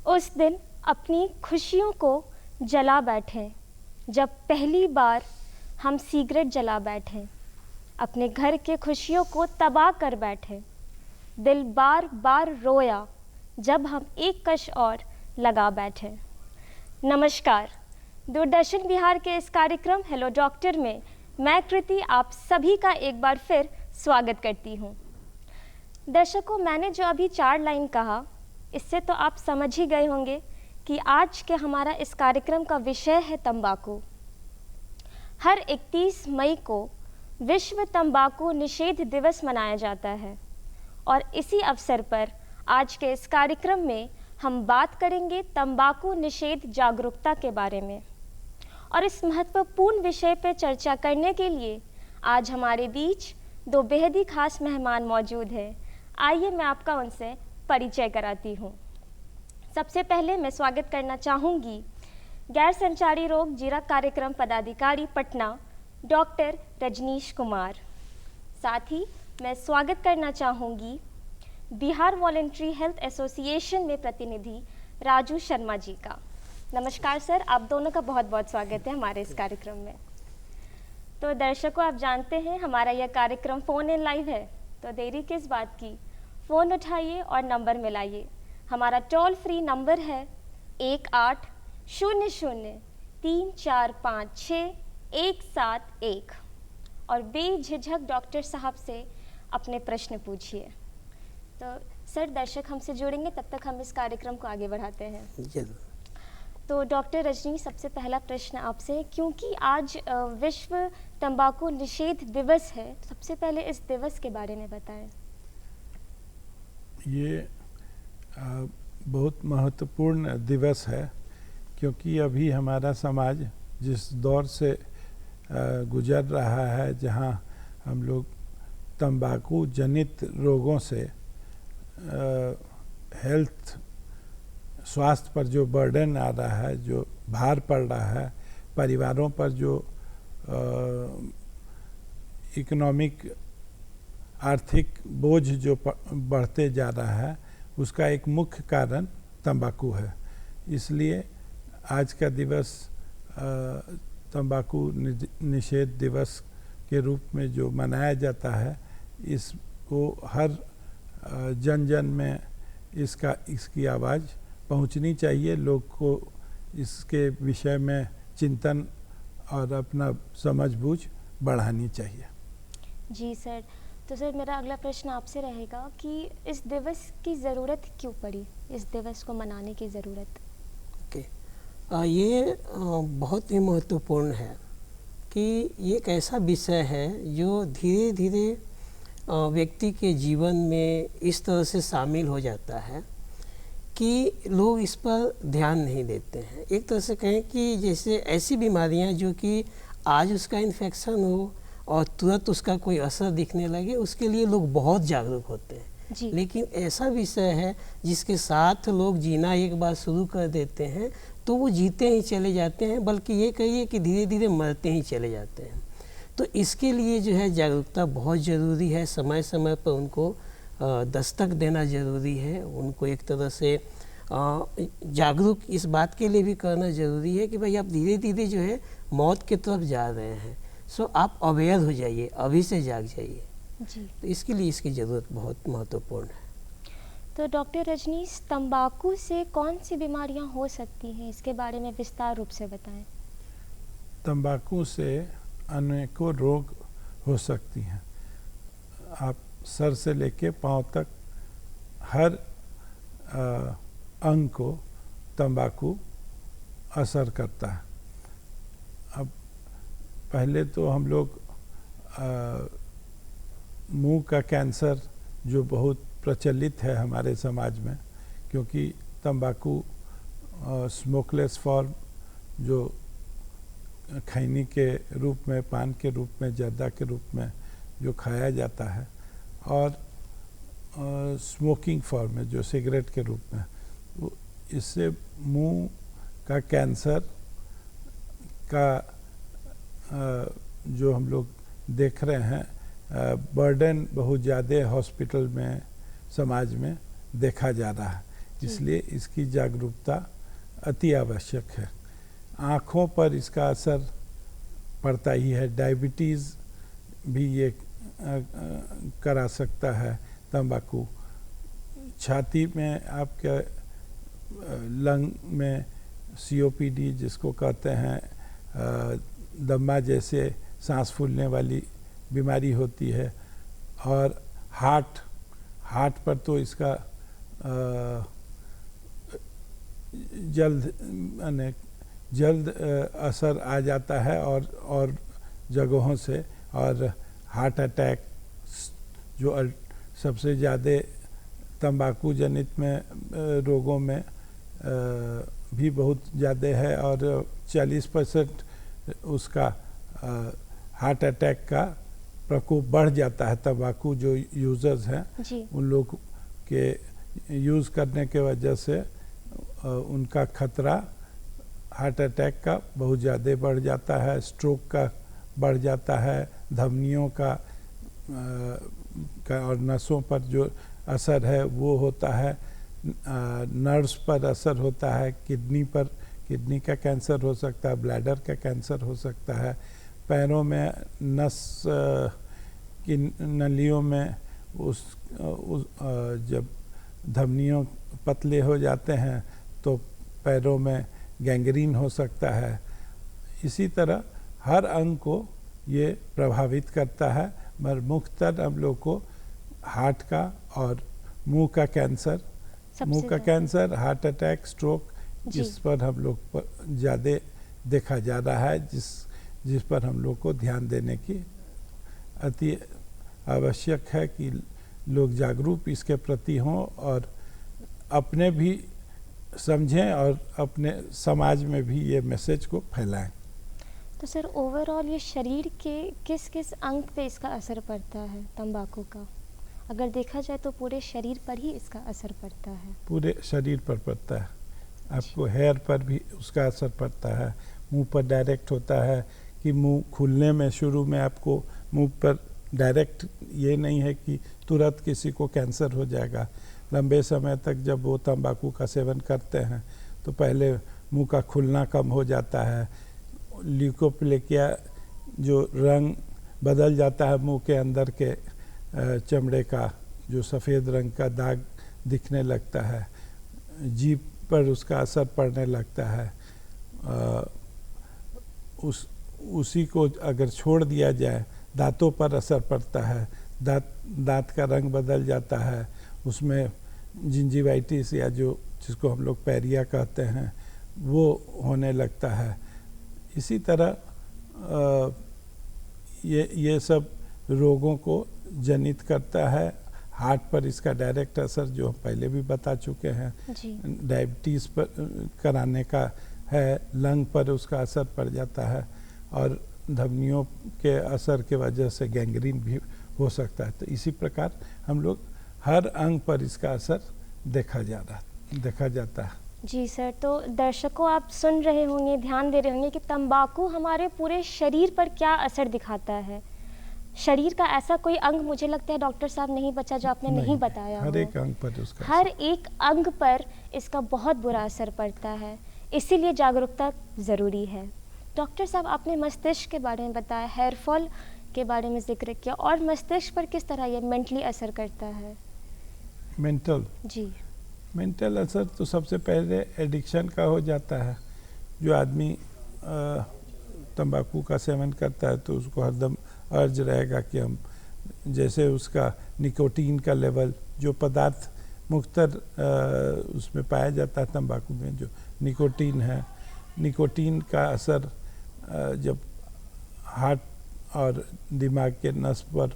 उस दिन अपनी खुशियों को जला बैठे जब पहली बार हम सिगरेट जला बैठे, अपने घर के खुशियों को तबाह कर बैठे। दिल बार बार रोया जब हम एक कश और लगा बैठे। नमस्कार, दूरदर्शन बिहार के इस कार्यक्रम हेलो डॉक्टर में मैं कृति आप सभी का एक बार फिर स्वागत करती हूँ। दर्शकों, मैंने जो अभी 4 लाइन कहा, इससे तो आप समझ ही गए होंगे कि आज के हमारा इस कार्यक्रम का विषय है तंबाकू। हर 31 मई को विश्व तंबाकू निषेध दिवस मनाया जाता है और इसी अवसर पर आज के इस कार्यक्रम में हम बात करेंगे तंबाकू निषेध जागरूकता के बारे में। और इस महत्वपूर्ण विषय पर चर्चा करने के लिए आज हमारे बीच 2 बेहद ही खास मेहमान मौजूद हैं। आइए मैं आपका उनसे परिचय कराती हूँ। सबसे पहले मैं स्वागत करना चाहूँगी गैर संचारी रोग जीरा कार्यक्रम पदाधिकारी पटना डॉक्टर रजनीश कुमार। साथ ही मैं स्वागत करना चाहूँगी बिहार वॉलंटरी हेल्थ एसोसिएशन में प्रतिनिधि राजू शर्मा जी का। नमस्कार सर, आप दोनों का बहुत बहुत स्वागत है हमारे इस कार्यक्रम में। तो दर्शकों, आप जानते हैं हमारा यह कार्यक्रम फ़ोन इन लाइव है, तो देरी किस बात की, फ़ोन उठाइए और नंबर मिलाइए। हमारा टोल फ्री नंबर है 1800-3456-171 और बेझिझक डॉक्टर साहब से अपने प्रश्न पूछिए। तो सर, दर्शक हमसे जुड़ेंगे, तब तक हम इस कार्यक्रम को आगे बढ़ाते हैं। तो डॉक्टर रजनी, सबसे पहला प्रश्न आपसे, क्योंकि आज विश्व तंबाकू निषेध दिवस है, तो सबसे पहले इस दिवस के बारे में बताएं। ये बहुत महत्वपूर्ण दिवस है, क्योंकि अभी हमारा समाज जिस दौर से गुजर रहा है, जहाँ हम लोग तंबाकू जनित रोगों से हेल्थ स्वास्थ्य पर जो बर्डन आ रहा है, जो भार पड़ रहा है, परिवारों पर जो इकोनॉमिक आर्थिक बोझ जो बढ़ते जा रहा है, उसका एक मुख्य कारण तंबाकू है। इसलिए आज का दिवस तंबाकू निषेध दिवस के रूप में जो मनाया जाता है, इसको हर जन जन में इसकी आवाज़ पहुंचनी चाहिए। लोग को इसके विषय में चिंतन और अपना समझ बूझ बढ़ानी चाहिए। जी सर, तो सर मेरा अगला प्रश्न आपसे रहेगा कि इस दिवस की ज़रूरत क्यों पड़ी, इस दिवस को मनाने की ज़रूरत? ये बहुत ही महत्वपूर्ण है कि ये एक ऐसा विषय है जो धीरे धीरे व्यक्ति के जीवन में इस तरह से शामिल हो जाता है कि लोग इस पर ध्यान नहीं देते हैं। एक तरह से कहें कि जैसे ऐसी बीमारियां जो कि आज उसका इन्फेक्शन हो और तुरंत उसका कोई असर दिखने लगे, उसके लिए लोग बहुत जागरूक होते हैं। लेकिन ऐसा विषय है जिसके साथ लोग जीना एक बार शुरू कर देते हैं तो वो जीते ही चले जाते हैं, बल्कि ये कहिए कि धीरे धीरे मरते ही चले जाते हैं। तो इसके लिए जो है जागरूकता बहुत ज़रूरी है। समय समय पर उनको दस्तक देना ज़रूरी है। उनको एक तरह से जागरूक इस बात के लिए भी करना ज़रूरी है कि भाई आप धीरे धीरे जो है मौत की तरफ जा रहे हैं, सो आप अवेयर हो जाइए, अभी से जाग जाइए। तो इसके लिए इसकी ज़रूरत बहुत महत्वपूर्ण है। तो डॉक्टर रजनीश, तंबाकू से कौन सी बीमारियां हो सकती हैं, इसके बारे में विस्तार रूप से बताएं। तंबाकू से अनेकों रोग हो सकती हैं। आप सर से लेके पांव तक हर अंग को तंबाकू असर करता है। अब पहले तो हम लोग मुंह का कैंसर जो बहुत प्रचलित है हमारे समाज में, क्योंकि तंबाकू स्मोकलेस फॉर्म जो खैनी के रूप में, पान के रूप में, जर्दा के रूप में जो खाया जाता है, और स्मोकिंग फॉर्म में जो सिगरेट के रूप में, इससे मुंह का कैंसर का जो हम लोग देख रहे हैं बर्डन बहुत ज़्यादा हॉस्पिटल में, समाज में देखा जा रहा है। इसलिए इसकी जागरूकता अति आवश्यक है। आँखों पर इसका असर पड़ता ही है, डायबिटीज़ भी ये करा सकता है तंबाकू। छाती में आपके लंग में COPD जिसको कहते हैं दम्मा जैसे सांस फूलने वाली बीमारी होती है। और हार्ट पर तो इसका जल्द असर आ जाता है और जगहों से। और हार्ट अटैक जो सबसे ज़्यादा तंबाकू जनित में रोगों में भी बहुत ज़्यादा है, और 40% उसका हार्ट अटैक का प्रकोप बढ़ जाता है। तंबाकू जो यूज़र्स हैं उन लोग के यूज़ करने के वजह से उनका खतरा हार्ट अटैक का बहुत ज़्यादा बढ़ जाता है, स्ट्रोक का बढ़ जाता है, धमनियों का और नसों पर जो असर है वो होता है, नर्व्स पर असर होता है, किडनी का कैंसर हो सकता है, ब्लैडर का कैंसर हो सकता है, पैरों में नस की नलियों में जब धमनियों पतले हो जाते हैं तो पैरों में गैंग्रीन हो सकता है। इसी तरह हर अंग को ये प्रभावित करता है, मगर मुख्यतः हम लोग को हार्ट का और मुंह का कैंसर, हार्ट अटैक, स्ट्रोक, जिस पर हम लोग पर ज़्यादा देखा जा रहा है, जिस पर हम लोग को ध्यान देने की अति आवश्यक है कि लोग जागरूक इसके प्रति हों और अपने भी समझें और अपने समाज में भी ये मैसेज को फैलाएं। तो सर ओवरऑल ये शरीर के किस किस अंग पे इसका असर पड़ता है तंबाकू का? अगर देखा जाए तो पूरे शरीर पर ही इसका असर पड़ता है। पूरे शरीर पर पड़ता है। आपको हेयर पर भी उसका असर पड़ता है, मुंह पर डायरेक्ट होता है कि मुंह खुलने में शुरू में आपको मुंह पर डायरेक्ट ये नहीं है कि तुरंत किसी को कैंसर हो जाएगा। लंबे समय तक जब वो तंबाकू का सेवन करते हैं तो पहले मुंह का खुलना कम हो जाता है, ल्यूकोप्लेकिया जो रंग बदल जाता है, मुंह के अंदर के चमड़े का जो सफ़ेद रंग का दाग दिखने लगता है, जीभ पर उसका असर पड़ने लगता है। उसी को अगर छोड़ दिया जाए, दांतों पर असर पड़ता है, दांत का रंग बदल जाता है, उसमें जिंजिवाइटिस या जिसको हम लोग पैरिया कहते हैं वो होने लगता है। इसी तरह ये सब रोगों को जनित करता है। हार्ट पर इसका डायरेक्ट असर जो हम पहले भी बता चुके हैं, डायबिटीज़ पर कराने का है, लंग पर उसका असर पड़ जाता है और धमनियों के असर के वजह से गैंग्रीन भी हो सकता है। तो इसी प्रकार हम लोग हर अंग पर इसका असर देखा जाता है। जी सर, तो दर्शकों आप सुन रहे होंगे, ध्यान दे रहे होंगे कि तंबाकू हमारे पूरे शरीर पर क्या असर दिखाता है। शरीर का ऐसा कोई अंग मुझे लगता है डॉक्टर साहब नहीं बचा जो आपने नहीं बताया। हर एक अंग पर उसका हर एक अंग पर इसका बहुत बुरा असर पड़ता है, इसीलिए जागरूकता ज़रूरी है। डॉक्टर साहब आपने मस्तिष्क के बारे में बताया, हेयर फॉल के बारे में जिक्र किया, और मस्तिष्क पर किस तरह ये मेंटली असर करता है? मेंटल असर तो सबसे पहले एडिक्शन का हो जाता है। जो आदमी तंबाकू का सेवन करता है तो उसको हरदम अर्ज रहेगा कि हम, जैसे उसका निकोटीन का लेवल, जो पदार्थ मुख्तर उसमें पाया जाता है तंबाकू में, जो निकोटीन है, निकोटीन का असर जब हार्ट और दिमाग के नस पर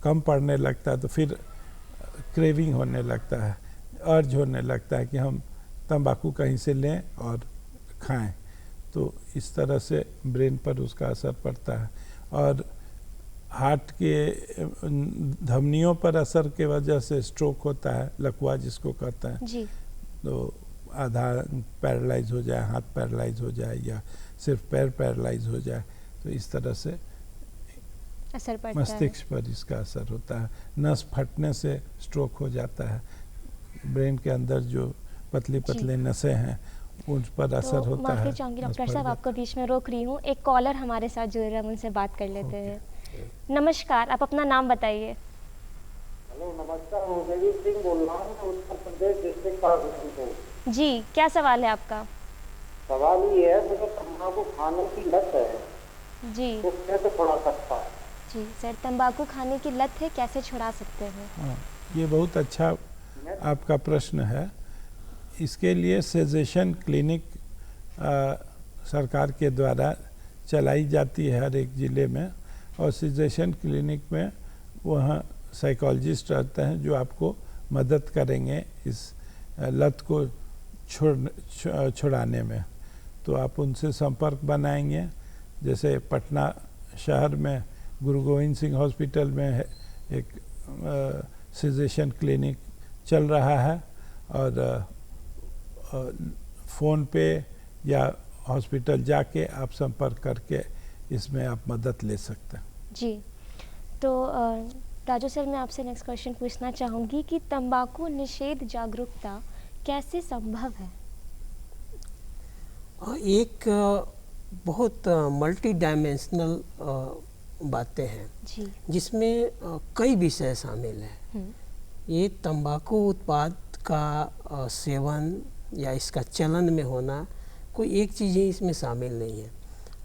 कम पड़ने लगता है तो फिर क्रेविंग होने लगता है, अर्ज होने लगता है कि हम तंबाकू कहीं से लें और खाएं। तो इस तरह से ब्रेन पर उसका असर पड़ता है और हार्ट के धमनियों पर असर के वजह से स्ट्रोक होता है, लकवा जिसको कहते हैं जी। तो आधा पैरालाइज हो जाए, हाथ पैरालाइज हो जाए या सिर्फ पैर पैरालाइज हो जाए, तो इस तरह से असर पड़ता है। मस्तिष्क पर इसका असर होता है। नस फटने से स्ट्रोक हो जाता है, ब्रेन के अंदर जो पतली पतली नसें हैं उन पर असर तो होता है। माफ़ी चाहूँगी डॉक्टर साहब, आपको बीच में रोक रही हूँ। एक कॉलर हमारे साथ जुड़ रहे हैं, हम उनसे बात कर लेते हैं। नमस्कार, आप अपना नाम बताइए। हेलो नमस्कार, मैं देवी सिंह बोल रहा हूँ, उत्तर प्रदेश डिस्ट्रिक्ट पार्वतीपुर। जी, क्या सवाल है आपका? सवाल ये है, मुझे तम्बाकू खाने की लत है, जी तो कैसे छुड़ा सकता है? जी सर, तंबाकू खाने की लत है, कैसे छुड़ा सकते हैं? हाँ, ये बहुत अच्छा आपका प्रश्न है। इसके लिए सेजेशन क्लिनिक सरकार के द्वारा चलाई जाती है हर एक ज़िले में, और सेजेशन क्लिनिक में वहाँ साइकोलॉजिस्ट रहते हैं जो आपको मदद करेंगे इस लत को छुड़ाने में। तो आप उनसे संपर्क बनाएंगे। जैसे पटना शहर में गुरु गोविंद सिंह हॉस्पिटल में एक सेजेशन क्लिनिक चल रहा है, और फ़ोन पे या हॉस्पिटल जाके आप संपर्क करके इसमें आप मदद ले सकते हैं। जी, तो राजू सर, मैं आपसे नेक्स्ट क्वेश्चन पूछना चाहूँगी कि तंबाकू निषेध जागरूकता कैसे संभव है? एक बहुत मल्टी डायमेंशनल बातें हैं जी। जिसमें कई विषय शामिल हैं। ये तंबाकू उत्पाद का सेवन या इसका चलन में होना कोई एक चीज़ ही इसमें शामिल नहीं है।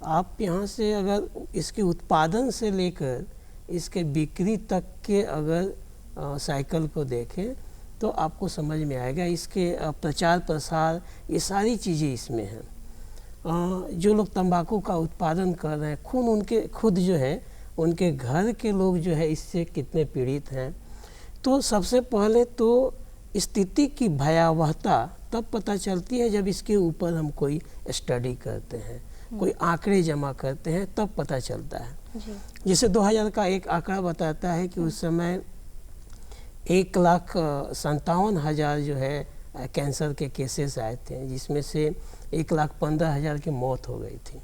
आप यहाँ से अगर इसके उत्पादन से लेकर इसके बिक्री तक के अगर साइकिल को देखें तो आपको समझ में आएगा। इसके प्रचार प्रसार ये सारी चीज़ें इसमें हैं। जो लोग तंबाकू का उत्पादन कर रहे हैं खुद जो है उनके घर के लोग जो है इससे कितने पीड़ित हैं। तो सबसे पहले तो स्थिति की भयावहता तब पता चलती है जब इसके ऊपर हम कोई स्टडी करते हैं, कोई आंकड़े जमा करते हैं, तब पता चलता है। जैसे 2000 का एक आंकड़ा बताता है कि उस समय 1,57,000 जो है कैंसर के केसेस आए थे, जिसमें से 1,15,000 की मौत हो गई थी।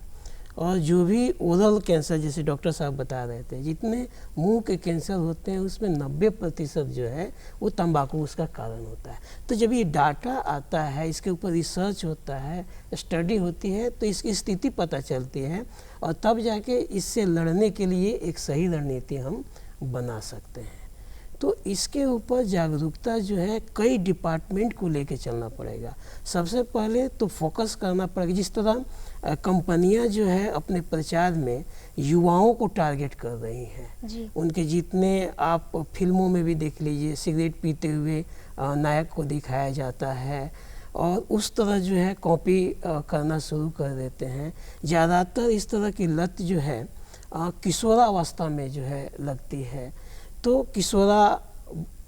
और जो भी ओरल कैंसर, जैसे डॉक्टर साहब बता रहे थे, जितने मुंह के कैंसर होते हैं उसमें 90% जो है वो तंबाकू उसका कारण होता है। तो जब ये डाटा आता है, इसके ऊपर रिसर्च होता है, स्टडी होती है, तो इसकी स्थिति पता चलती है, और तब जाके इससे लड़ने के लिए एक सही रणनीति हम बना सकते हैं। तो इसके ऊपर जागरूकता जो है कई डिपार्टमेंट को लेके चलना पड़ेगा। सबसे पहले तो फोकस करना पड़ेगा। जिस तरह कंपनियां जो है अपने प्रचार में युवाओं को टारगेट कर रही हैं, उनके जितने आप फिल्मों में भी देख लीजिए, सिगरेट पीते हुए नायक को दिखाया जाता है, और उस तरह जो है कॉपी करना शुरू कर देते हैं। ज़्यादातर इस तरह की लत जो है किशोरावस्था में जो है लगती है। तो किशोरा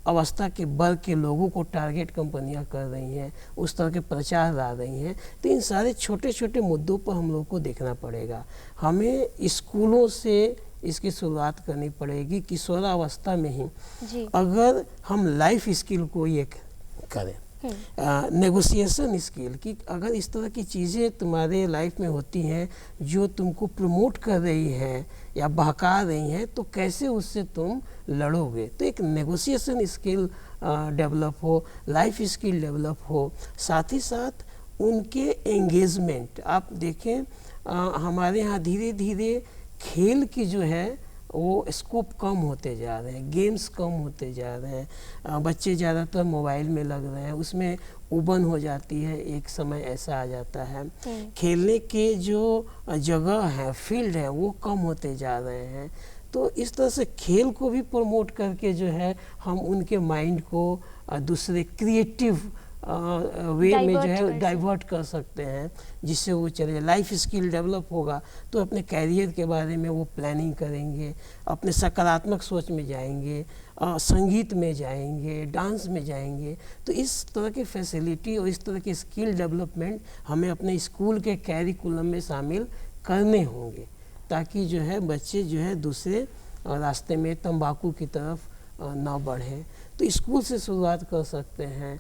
अवस्था के वर्ग के लोगों को टारगेट कंपनियां कर रही हैं, उस तरह के प्रचार ला रही हैं। तो इन सारे छोटे छोटे मुद्दों पर हम लोग को देखना पड़ेगा। हमें स्कूलों से इसकी शुरुआत करनी पड़ेगी। किशोरावस्था में ही अगर हम लाइफ स्किल को ये करें, नेगोशिएशन स्किल, कि अगर इस तरह की चीज़ें तुम्हारे लाइफ में होती हैं जो तुमको प्रमोट कर रही हैं या बहका रही हैं, तो कैसे उससे तुम लड़ोगे। तो एक नेगोशिएशन स्किल डेवलप हो, लाइफ स्किल डेवलप हो। साथ ही साथ उनके एंगेजमेंट, आप देखें हमारे यहाँ धीरे धीरे खेल की जो है वो स्कोप कम होते जा रहे हैं, गेम्स कम होते जा रहे हैं, बच्चे ज़्यादातर मोबाइल में लग रहे हैं, उसमें उबन हो जाती है। एक समय ऐसा आ जाता है खेलने के जो जगह है, फील्ड है, वो कम होते जा रहे हैं। तो इस तरह से खेल को भी प्रमोट करके जो है हम उनके माइंड को दूसरे क्रिएटिव वे में जो है डाइवर्ट कर सकते हैं, जिससे वो चले। लाइफ स्किल डेवलप होगा तो अपने कैरियर के बारे में वो प्लानिंग करेंगे, अपने सकारात्मक सोच में जाएंगे, संगीत में जाएंगे, डांस में जाएंगे। तो इस तरह की फैसिलिटी और इस तरह के स्किल डेवलपमेंट हमें अपने स्कूल के कैरिकुलम में शामिल करने होंगे, ताकि जो है बच्चे जो है दूसरे रास्ते में तंबाकू की तरफ ना बढ़ें। तो स्कूल से शुरुआत कर सकते हैं।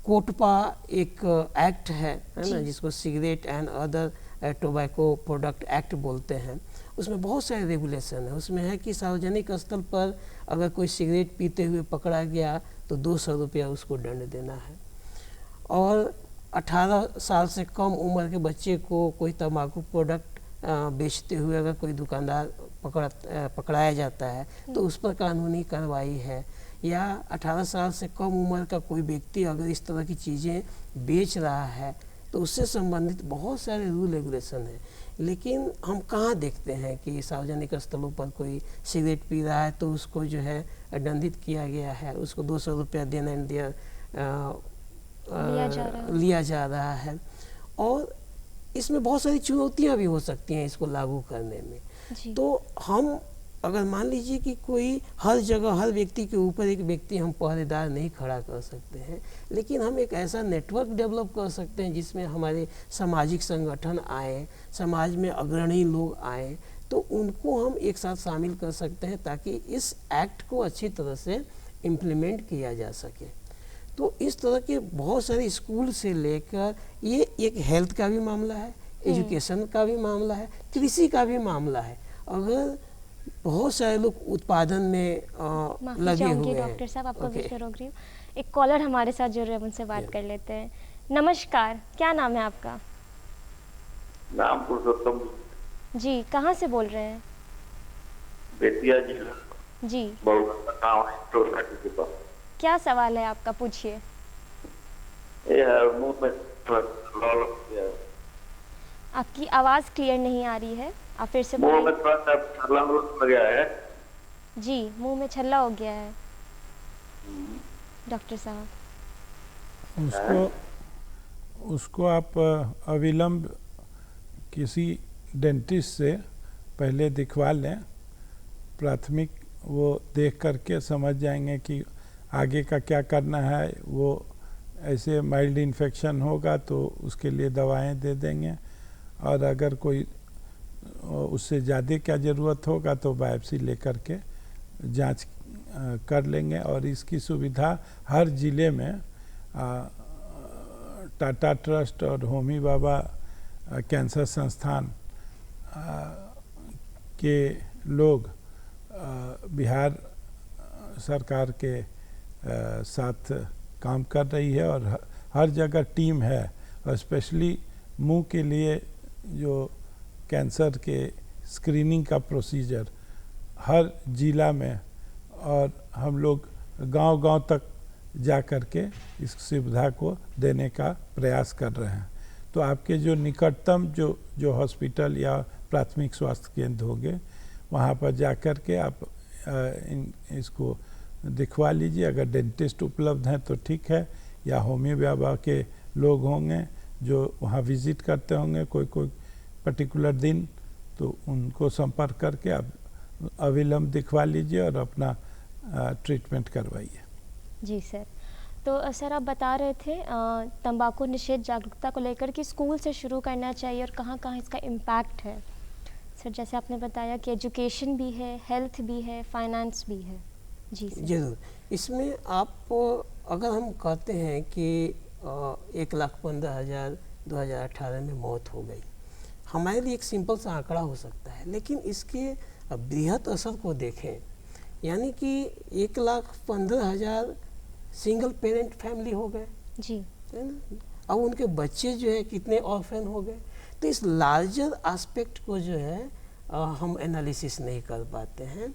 कोटपा एक एक्ट है ना, जिसको cigarette and other tobacco product act बोलते हैं। उसमें बहुत सारे रेगुलेशन है। उसमें है कि सार्वजनिक स्थल पर अगर कोई सिगरेट पीते हुए पकड़ा गया तो 200 रुपया उसको दंड देना है। और 18 साल से कम उम्र के बच्चे को कोई तंबाकू प्रोडक्ट बेचते हुए अगर कोई दुकानदार पकड़ाया जाता है तो उस पर कानूनी कार्रवाई है। या 18 साल से कम उम्र का कोई व्यक्ति अगर इस तरह की चीज़ें बेच रहा है तो उससे संबंधित बहुत सारे रूल रेगुलेशन हैं। लेकिन हम कहाँ देखते हैं कि सार्वजनिक स्थलों पर कोई सिगरेट पी रहा है तो उसको जो है दंडित किया गया है, उसको 200 रुपया देन एंड देयर लिया जा रहा है। और इसमें बहुत सारी चुनौतियाँ भी हो सकती हैं इसको लागू करने में। तो हम अगर मान लीजिए कि कोई हर जगह हर व्यक्ति के ऊपर एक व्यक्ति हम पहरेदार नहीं खड़ा कर सकते हैं, लेकिन हम एक ऐसा नेटवर्क डेवलप कर सकते हैं जिसमें हमारे सामाजिक संगठन आए, समाज में अग्रणी लोग आए, तो उनको हम एक साथ शामिल कर सकते हैं ताकि इस एक्ट को अच्छी तरह से इम्प्लीमेंट किया जा सके। तो इस तरह के बहुत सारे स्कूल से लेकर ये एक हेल्थ का भी मामला है, एजुकेशन का भी मामला है, कृषि का भी मामला है। अगर बहुत सारे लोग उत्पादन में लगे हुए हैं। डॉक्टर साहब आपको बीच में रोक रही हूँ, एक कॉलर हमारे साथ जुड़ रहे हैं, उनसे बात कर लेते हैं। नमस्कार, क्या नाम है आपका? नाम पुरुषोत्तम जी, कहाँ से बोल रहे हैं? बेतिया जिला जी, के पास। क्या सवाल है आपका, पूछिए। मुंह में आपकी आवाज़ क्लियर नहीं आ रही है, आप फिर से मुंह में बोलिए। थोड़ा सा छल्ला लग गया है। जी, मुंह में छल्ला हो गया है डॉक्टर साहब। उसको आप अविलंब किसी डेंटिस्ट से पहले दिखवा लें। प्राथमिक वो देख करके समझ जाएंगे कि आगे का क्या करना है। वो ऐसे माइल्ड इन्फेक्शन होगा तो उसके लिए दवाएं दे देंगे, और अगर कोई उससे ज़्यादा क्या ज़रूरत होगा तो बायोप्सी लेकर के जांच कर लेंगे। और इसकी सुविधा हर ज़िले में टाटा ट्रस्ट और होमी भाभा कैंसर संस्थान के लोग बिहार सरकार के साथ काम कर रही है, और हर जगह टीम है। और स्पेशली मुंह के लिए जो कैंसर के स्क्रीनिंग का प्रोसीजर हर जिला में, और हम लोग गांव-गांव तक जा कर के इस सुविधा को देने का प्रयास कर रहे हैं। तो आपके जो निकटतम जो हॉस्पिटल या प्राथमिक स्वास्थ्य केंद्र होंगे वहाँ पर जा कर के आप इसको दिखवा लीजिए। अगर डेंटिस्ट उपलब्ध हैं तो ठीक है, या होमी भाभा के लोग होंगे जो वहाँ विजिट करते होंगे कोई पर्टिकुलर दिन, तो उनको संपर्क करके आप अविलंब दिखवा लीजिए और अपना ट्रीटमेंट करवाइए। जी सर। तो सर आप बता रहे थे तंबाकू निषेध जागरूकता को लेकर कि स्कूल से शुरू करना चाहिए और कहाँ कहाँ इसका इम्पैक्ट है। सर जैसे आपने बताया कि एजुकेशन भी है, हेल्थ भी है, फाइनेंस भी है। जी सर। जरूर। इसमें आप अगर हम कहते हैं कि 1,15,000 2018 में मौत हो गई, हमारे लिए एक सिंपल सा आंकड़ा हो सकता है, लेकिन इसके बृहद असर को देखें, यानी कि 1,15,000 सिंगल पेरेंट फैमिली हो गए, जी, है ना। अब उनके बच्चे जो है कितने ऑर्फन हो गए। तो इस लार्जर एस्पेक्ट को जो है हम एनालिसिस नहीं कर पाते हैं।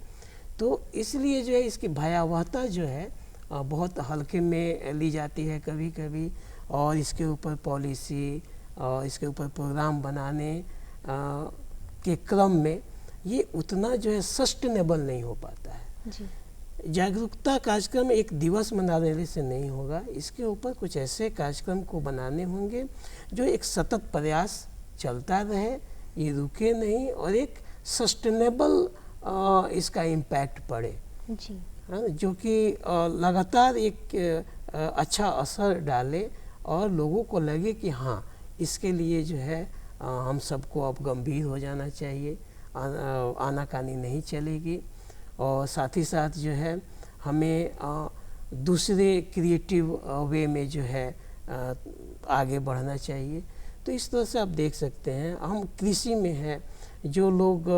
तो इसलिए जो है इसकी भयावहता जो है बहुत हल्के में ली जाती है कभी कभी, और इसके ऊपर पॉलिसी और इसके ऊपर प्रोग्राम बनाने के क्रम में ये उतना जो है सस्टेनेबल नहीं हो पाता है। जी। जागरूकता कार्यक्रम एक दिवस मनाने से नहीं होगा, इसके ऊपर कुछ ऐसे कार्यक्रम को बनाने होंगे जो एक सतत प्रयास चलता रहे, ये रुके नहीं, और एक सस्टेनेबल इसका इम्पैक्ट पड़े, जी, जो कि लगातार एक अच्छा असर डाले और लोगों को लगे कि हाँ इसके लिए जो है हम सबको अब गंभीर हो जाना चाहिए, आनाकानी नहीं चलेगी। और साथ ही साथ जो है हमें दूसरे क्रिएटिव वे में जो है आगे बढ़ना चाहिए। तो इस तरह से आप देख सकते हैं हम कृषि में है, जो लोग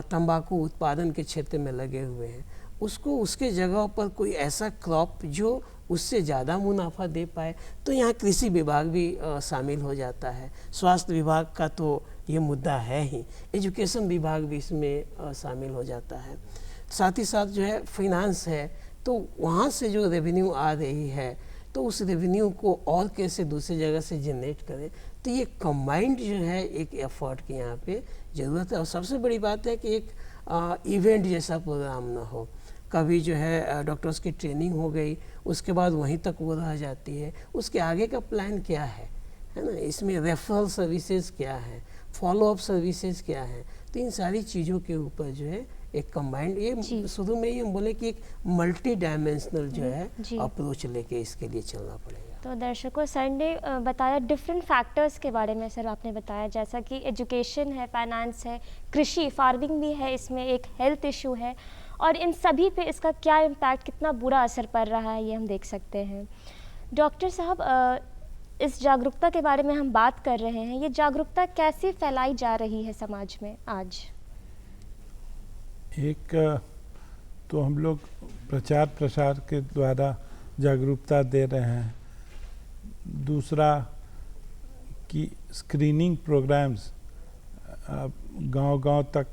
तंबाकू उत्पादन के क्षेत्र में लगे हुए हैं उसको उसके जगह पर कोई ऐसा क्रॉप जो उससे ज़्यादा मुनाफा दे पाए। तो यहाँ कृषि विभाग भी शामिल हो जाता है, स्वास्थ्य विभाग का तो ये मुद्दा है ही, एजुकेशन विभाग भी इसमें शामिल हो जाता है। साथ ही साथ जो है फाइनेंस है, तो वहाँ से जो रेवेन्यू आ रही है तो उस रेवेन्यू को और कैसे दूसरी जगह से जनरेट करें। तो ये कंबाइंड जो है एक एफर्ट की यहाँ पे ज़रूरत है। और सबसे बड़ी बात है कि एक इवेंट जैसा प्रोग्राम ना हो, कभी जो है डॉक्टर्स की ट्रेनिंग हो गई, उसके बाद वहीं तक वो रह जाती है, उसके आगे का प्लान क्या है ना, इसमें रेफरल सर्विसेज क्या है, फॉलोअप सर्विसेज क्या है। तो इन सारी चीज़ों के ऊपर जो है एक कंबाइंड, ये शुरू में ही हम बोले कि एक मल्टी डायमेंशनल जो है अप्रोच लेके इसके लिए चलना पड़ेगा। तो दर्शकों, सर ने बताया डिफरेंट फैक्टर्स के बारे में। सर आपने बताया जैसा कि एजुकेशन है, फाइनेंस है, कृषि फार्मिंग भी है, इसमें एक हेल्थ इशू है, और इन सभी पे इसका क्या इम्पैक्ट, कितना बुरा असर पड़ रहा है, ये हम देख सकते हैं। डॉक्टर साहब, इस जागरूकता के बारे में हम बात कर रहे हैं, ये जागरूकता कैसे फैलाई जा रही है समाज में आज? एक तो हम लोग प्रचार प्रसार के द्वारा जागरूकता दे रहे हैं, दूसरा कि स्क्रीनिंग प्रोग्राम्स गांव-गांव तक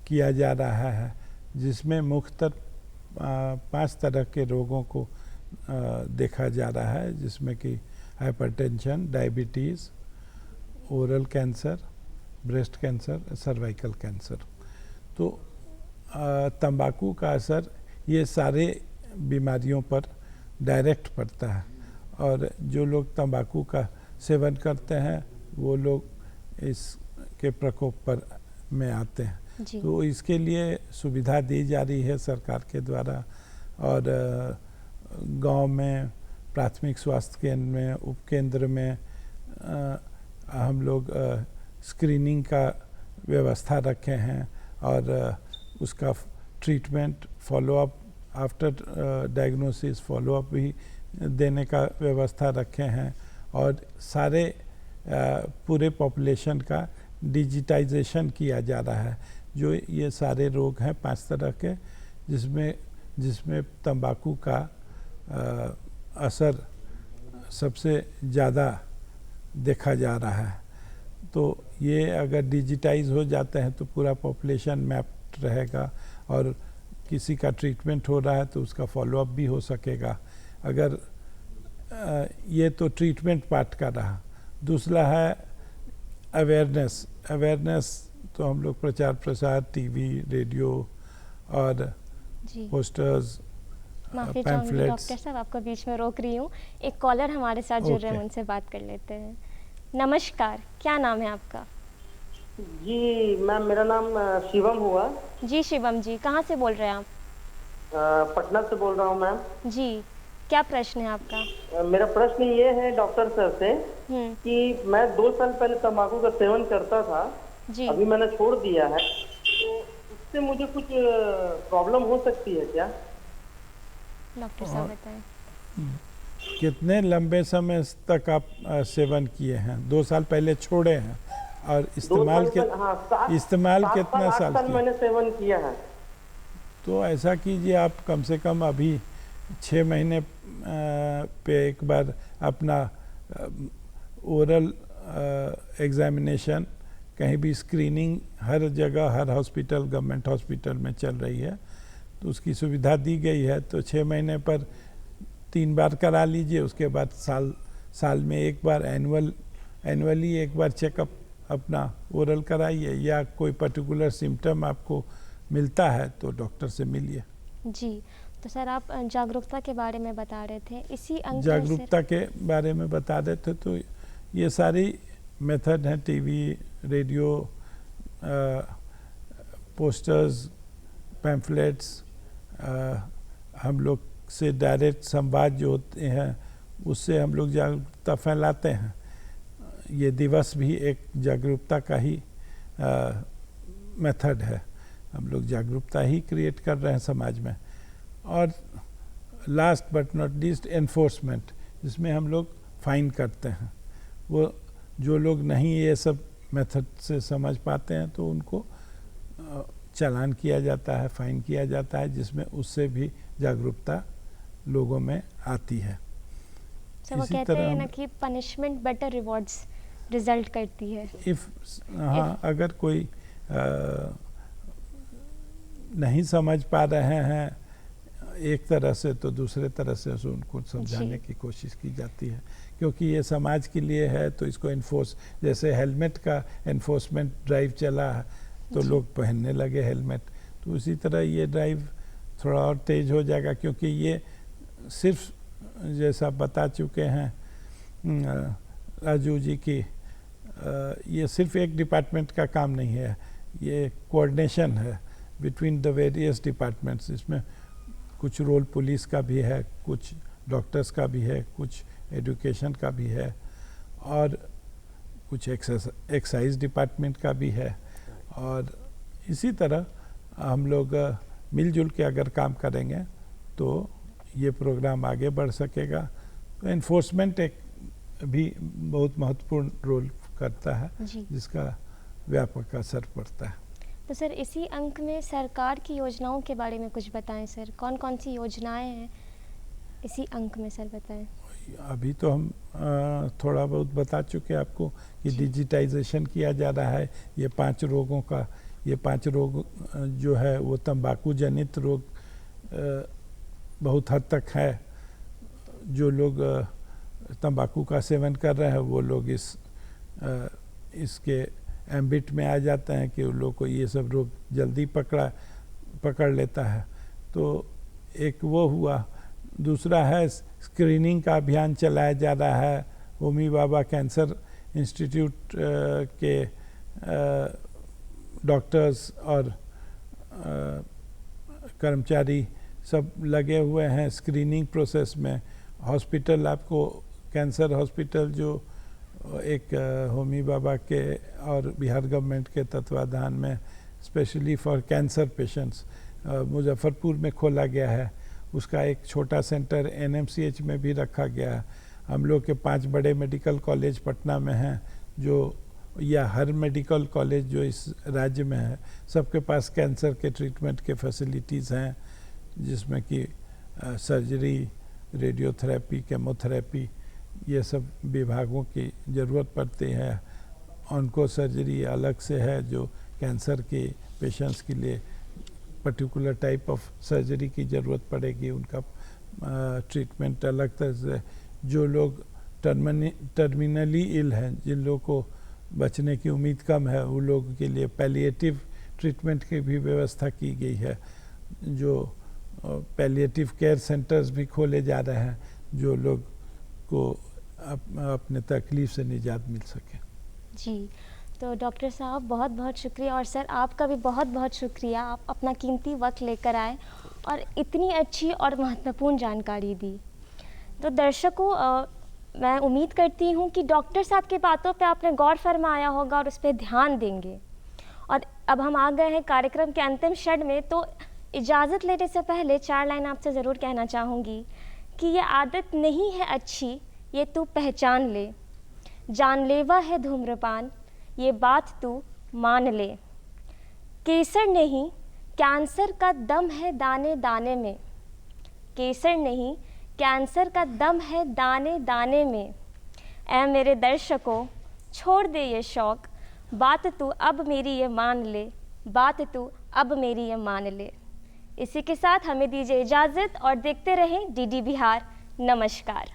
किया जा रहा है, जिसमें मुख्तलिफ 5 तरह के रोगों को देखा जा रहा है, जिसमें कि hypertension, diabetes, oral cancer, breast cancer, cervical cancer. तो तंबाकू का असर ये सारे बीमारियों पर डायरेक्ट पड़ता है, और जो लोग तंबाकू का सेवन करते हैं वो लोग इसके प्रकोप पर में आते हैं। तो इसके लिए सुविधा दी जा रही है सरकार के द्वारा, और गांव में प्राथमिक स्वास्थ्य केंद्र में, उपकेंद्र में हम लोग स्क्रीनिंग का व्यवस्था रखे हैं, और उसका treatment, follow up, after diagnosis follow up भी देने का व्यवस्था रखे हैं, और सारे पूरे पॉपुलेशन का डिजिटाइजेशन किया जा रहा है। जो ये सारे रोग हैं 5 तरह के, जिसमें तंबाकू का असर सबसे ज़्यादा देखा जा रहा है। तो ये अगर डिजिटाइज हो जाते हैं तो पूरा पॉपुलेशन मैप्ड रहेगा, और किसी का ट्रीटमेंट हो रहा है तो उसका फॉलोअप भी हो सकेगा। अगर ये तो ट्रीटमेंट पार्ट का रहा। दूसरा है अवेयरनेस तो हम लोग प्रचार प्रसार, टीवी, रेडियो और पोस्टर्स, माफी चाहूँगी डॉक्टर साहब, आपको बीच में रोक रही हूँ। एक कॉलर हमारे साथ जुड़ रहे हैं, उनसे बात कर लेते हैं। नमस्कार, क्या नाम है आपका? जी मैम, मेरा नाम शिवम हुआ। जी शिवम जी, कहाँ से बोल रहे हैं आप? पटना से बोल रहा हूँ मैम। जी, क्या प्रश्न है आपका? मेरा प्रश्न ये है डॉक्टर सर से कि मैं 2 साल पहले तंबाकू का सेवन करता था, अभी मैंने छोड़ दिया है, तो उससे मुझे कुछ प्रॉब्लम हो सकती है क्या? डॉक्टर साहब बताएं। कितने लंबे समय तक आप सेवन किए हैं? 2 साल पहले छोड़े हैं, और इस्तेमाल कितना साल किया? मैंने सेवन किया है। तो ऐसा कीजिए, आप कम से कम अभी 6 महीने पे एक बार अपना ओरल एग्जामिनेशन, कहीं भी स्क्रीनिंग हर जगह, हर हॉस्पिटल, गवर्नमेंट हॉस्पिटल में चल रही है, तो उसकी सुविधा दी गई है। तो 6 महीने पर 3 बार करा लीजिए, उसके बाद साल में एक बार एनुअली एक बार चेकअप अपना ओरल कराइए, या कोई पर्टिकुलर सिम्टम आपको मिलता है तो डॉक्टर से मिलिए। जी, तो सर आप जागरूकता के बारे में बता रहे थे, इसी जागरूकता के बारे में बता रहे थे। तो ये सारी मेथड हैं, टीवी, रेडियो, पोस्टर्स, पैम्फलेट्स, हम लोग से डायरेक्ट संवाद जो होते हैं, उससे हम लोग जागरूकता फैलाते हैं। ये दिवस भी एक जागरूकता का ही मेथड है, हम लोग जागरूकता ही क्रिएट कर रहे हैं समाज में। और last but not least enforcement, जिसमें हम लोग फाइन करते हैं। वो जो लोग नहीं ये सब मेथड से समझ पाते हैं तो उनको चालान किया जाता है, फाइन किया जाता है, जिसमें उससे भी जागरूकता लोगों में आती है। वो कहते हैं ना कि पनिशमेंट बेटर रिवॉर्ड्स रिजल्ट करती है। अगर कोई नहीं समझ पा रहे हैं एक तरह से, तो दूसरे तरह से उनको समझाने की कोशिश की जाती है, क्योंकि ये समाज के लिए है। तो इसको इन्फोर्स, जैसे हेलमेट का इन्फोर्समेंट ड्राइव चला है तो लोग पहनने लगे हेलमेट, तो उसी तरह ये ड्राइव थोड़ा और तेज हो जाएगा, क्योंकि ये सिर्फ जैसा बता चुके हैं राजू जी की, ये सिर्फ एक डिपार्टमेंट का काम नहीं है, ये कोऑर्डिनेशन है बिटवीन द वेरियस डिपार्टमेंट्स। इसमें कुछ रोल पुलिस का भी है, कुछ डॉक्टर्स का भी है, कुछ एजुकेशन का भी है, और कुछ एक्साइज डिपार्टमेंट का भी है। और इसी तरह हम लोग मिलजुल के अगर काम करेंगे तो ये प्रोग्राम आगे बढ़ सकेगा। तो एनफोर्समेंट एक भी बहुत महत्वपूर्ण रोल करता है, जिसका व्यापक असर पड़ता है। तो सर, इसी अंक में सरकार की योजनाओं के बारे में कुछ बताएं सर, कौन कौन सी योजनाएं हैं इसी अंक में सर, बताएं। अभी तो हम थोड़ा बहुत बता चुके आपको कि डिजिटाइजेशन किया जा रहा है। ये 5 रोगों का, ये 5 रोग जो है वो तंबाकू जनित रोग बहुत हद तक है। जो लोग तंबाकू का सेवन कर रहे हैं वो लोग इसके एम्बिट में आ जाते हैं कि उन लोग को ये सब रोग जल्दी पकड़ लेता है। तो एक वो हुआ। दूसरा है स्क्रीनिंग का अभियान चलाया जा रहा है। होमी भाभा कैंसर इंस्टीट्यूट के डॉक्टर्स और कर्मचारी सब लगे हुए हैं स्क्रीनिंग प्रोसेस में। हॉस्पिटल, आपको कैंसर हॉस्पिटल जो एक होमी भाभा के और बिहार गवर्नमेंट के तत्वाधान में specially for cancer patients Muzaffarpur में खोला गया है, उसका एक छोटा सेंटर एनएमसीएच में भी रखा गया है। हम लोग के 5 बड़े मेडिकल कॉलेज पटना में हैं, जो या हर मेडिकल कॉलेज जो इस राज्य में है, सबके पास कैंसर के ट्रीटमेंट के फैसिलिटीज़ हैं, जिसमें कि सर्जरी, रेडियोथेरेपी, केमोथेरेपी, ये सब विभागों की ज़रूरत पड़ती है। ऑन्को सर्जरी अलग से है, जो कैंसर के पेशेंट्स के लिए पर्टिकुलर टाइप ऑफ सर्जरी की ज़रूरत पड़ेगी, उनका ट्रीटमेंट अलग तरह से। जो लोग टर्मिनली इल हैं, जिन लोगों को बचने की उम्मीद कम है, उन लोगों के लिए पैलिएटिव ट्रीटमेंट की भी व्यवस्था की गई है। जो पैलिएटिव केयर सेंटर्स भी खोले जा रहे हैं, जो लोग को अपने तकलीफ से निजात मिल सके। जी, तो डॉक्टर साहब बहुत बहुत शुक्रिया, और सर आपका भी बहुत बहुत शुक्रिया, आप अपना कीमती वक्त लेकर आए और इतनी अच्छी और महत्वपूर्ण जानकारी दी। तो दर्शकों, मैं उम्मीद करती हूँ कि डॉक्टर साहब की बातों पे आपने गौर फरमाया होगा और उस पर ध्यान देंगे। और अब हम आ गए हैं कार्यक्रम के अंतिम क्षण में, तो इजाज़त लेने से पहले 4 लाइन आपसे ज़रूर कहना चाहूँगी कि ये आदत नहीं है अच्छी, ये तू पहचान ले। जानलेवा है धूम्रपान, ये बात तू मान ले। केसर नहीं, कैंसर का दम है दाने दाने में। केसर नहीं, कैंसर का दम है दाने दाने में। ऐ मेरे दर्शकों, छोड़ दे ये शौक, बात तू अब मेरी ये मान ले, बात तू अब मेरी ये मान ले। इसी के साथ हमें दीजिए इजाज़त और देखते रहें डीडी बिहार। नमस्कार।